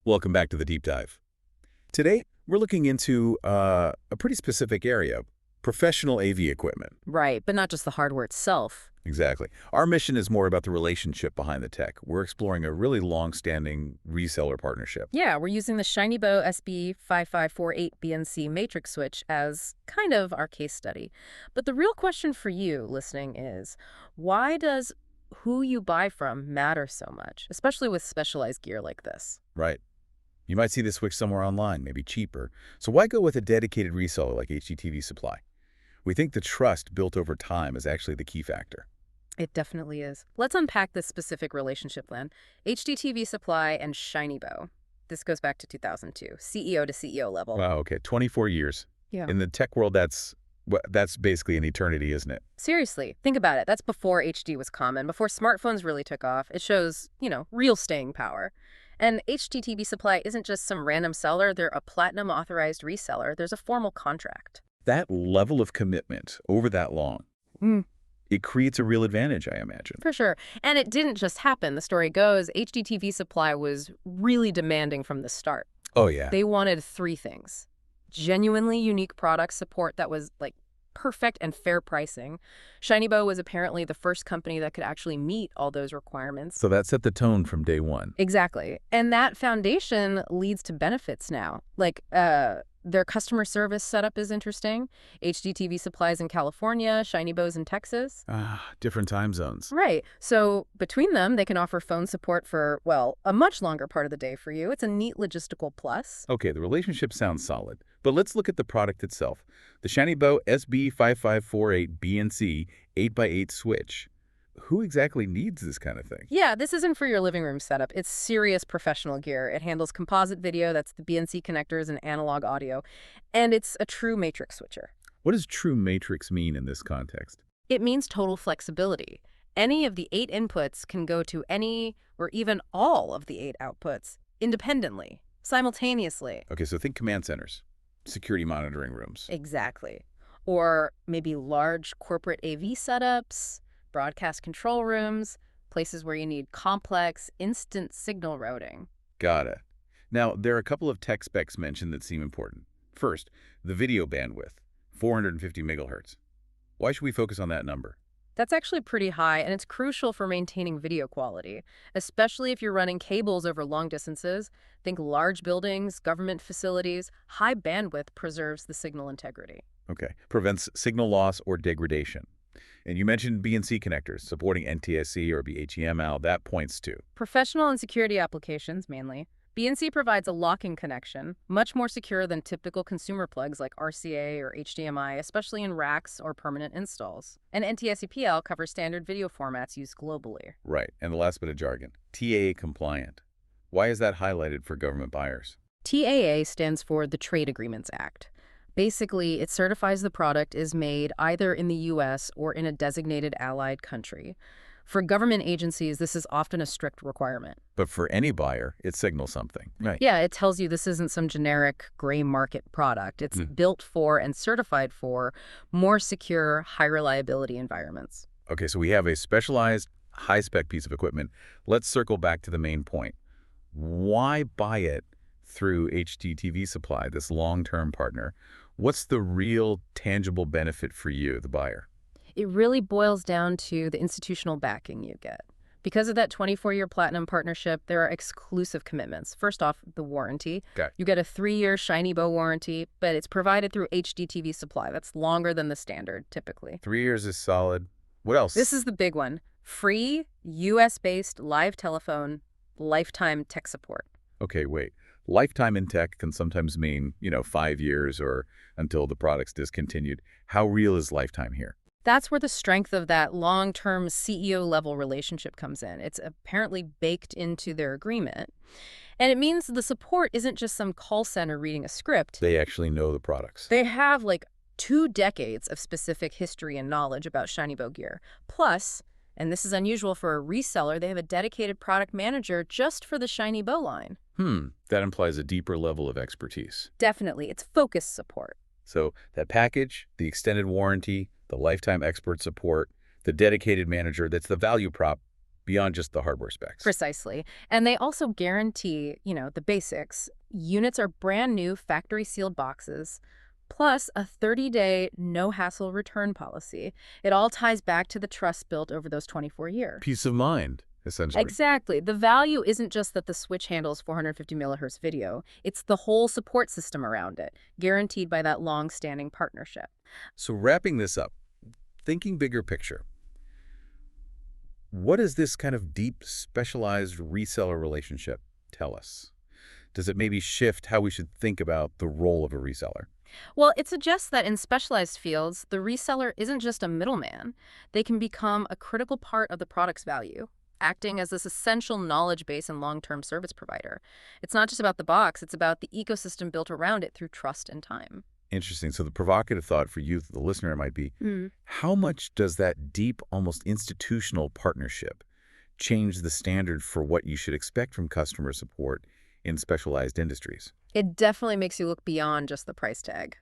Welcome back to the Deep Dive. Today, we're looking into a pretty specific area, professional AV equipment. Right, but not just the hardware itself. Exactly. Our mission is more about the relationship behind the tech. We're exploring a really long-standing reseller partnership. Yeah, we're using the Shinybow SB-5548BNC matrix switch as kind of our case study. But the real question for you listening is, why does who you buy from matter so much, especially with specialized gear like this? Right. You might see this switch somewhere online, maybe cheaper. So why go with a dedicated reseller like HDTV Supply? We think the trust built over time is actually the key factor. It definitely is. Let's unpack this specific relationship then. HDTV Supply and Shinybow. This goes back to 2002, CEO to CEO level. Wow, okay, 24 years. Yeah. In the tech world, that's basically an eternity, isn't it? Seriously, think about it. That's before HD was common, before smartphones really took off. It shows, real staying power. And HDTV Supply isn't just some random seller. They're a platinum authorized reseller. There's a formal contract. That level of commitment over that long, it creates a real advantage, I imagine. For sure. And it didn't just happen. The story goes, HDTV Supply was really demanding from the start. Oh, yeah. They wanted three things. Genuinely unique product support that was, perfect and fair pricing. Shinybow was apparently the first company that could actually meet all those requirements. So that set the tone from day one. Exactly. And that foundation leads to benefits now. Their customer service setup is interesting. HDTV Supplies in California, Shinybow's in Texas. Different time zones. Right. So between them, they can offer phone support for, a much longer part of the day for you. It's a neat logistical plus. Okay, the relationship sounds solid. But let's look at the product itself. The Shinybow SB-5548BNC 8x8 switch. Who exactly needs this kind of thing? Yeah, this isn't for your living room setup. It's serious professional gear. It handles composite video, that's the BNC connectors, and analog audio. And it's a true matrix switcher. What does true matrix mean in this context? It means total flexibility. Any of the 8 inputs can go to any or even all of the 8 outputs independently, simultaneously. Okay, so think command centers, security monitoring rooms. Exactly. Or maybe large corporate AV setups, broadcast control rooms, places where you need complex, instant signal routing. Got it. Now, there are a couple of tech specs mentioned that seem important. First, the video bandwidth, 450 megahertz. Why should we focus on that number? That's actually pretty high, and it's crucial for maintaining video quality, especially if you're running cables over long distances. Think large buildings, government facilities. High bandwidth preserves the signal integrity. Okay, prevents signal loss or degradation. And you mentioned BNC connectors, supporting NTSC or BHEML. That points to Professional and security applications, mainly. BNC provides a locking connection, much more secure than typical consumer plugs like RCA or HDMI, especially in racks or permanent installs. And NTSC-PL covers standard video formats used globally. Right. And the last bit of jargon, TAA compliant. Why is that highlighted for government buyers? TAA stands for the Trade Agreements Act. Basically, it certifies the product is made either in the U.S. or in a designated allied country. For government agencies, this is often a strict requirement. But for any buyer, it signals something. Right. Yeah, it tells you this isn't some generic gray market product. It's built for and certified for more secure, high reliability environments. Okay, so we have a specialized, high-spec piece of equipment. Let's circle back to the main point. Why buy it through HDTV Supply, this long-term partner? What's the real tangible benefit for you, the buyer? It really boils down to the institutional backing you get. Because of that 24-year platinum partnership, there are exclusive commitments. First off, the warranty. Okay. You get a 3-year Shinybow warranty, but it's provided through HDTV Supply. That's longer than the standard, typically. 3 years is solid. What else? This is the big one. Free, US-based live telephone, lifetime tech support. Okay, wait. Lifetime in tech can sometimes mean, 5 years or until the product's discontinued. How real is lifetime here? That's where the strength of that long-term CEO-level relationship comes in. It's apparently baked into their agreement. And it means the support isn't just some call center reading a script. They actually know the products. They have 2 decades of specific history and knowledge about Shinybow gear. Plus, and this is unusual for a reseller, they have a dedicated product manager just for the Shinybow line. That implies a deeper level of expertise. Definitely. It's focused support. So that package, the extended warranty, the lifetime expert support, the dedicated manager, that's the value prop beyond just the hardware specs. Precisely. And they also guarantee, the basics. Units are brand new factory sealed boxes, plus a 30-day no-hassle return policy. It all ties back to the trust built over those 24 years. Peace of mind, essentially. Exactly. The value isn't just that the switch handles 450 millihertz video. It's the whole support system around it, guaranteed by that long-standing partnership. So wrapping this up, thinking bigger picture, what does this kind of deep, specialized reseller relationship tell us? Does it maybe shift how we should think about the role of a reseller? Well, it suggests that in specialized fields, the reseller isn't just a middleman. They can become a critical part of the product's value, acting as this essential knowledge base and long-term service provider. It's not just about the box, it's about the ecosystem built around it through trust and time. Interesting. So the provocative thought for you, the listener, might be, how much does that deep, almost institutional partnership change the standard for what you should expect from customer support in specialized industries? It definitely makes you look beyond just the price tag.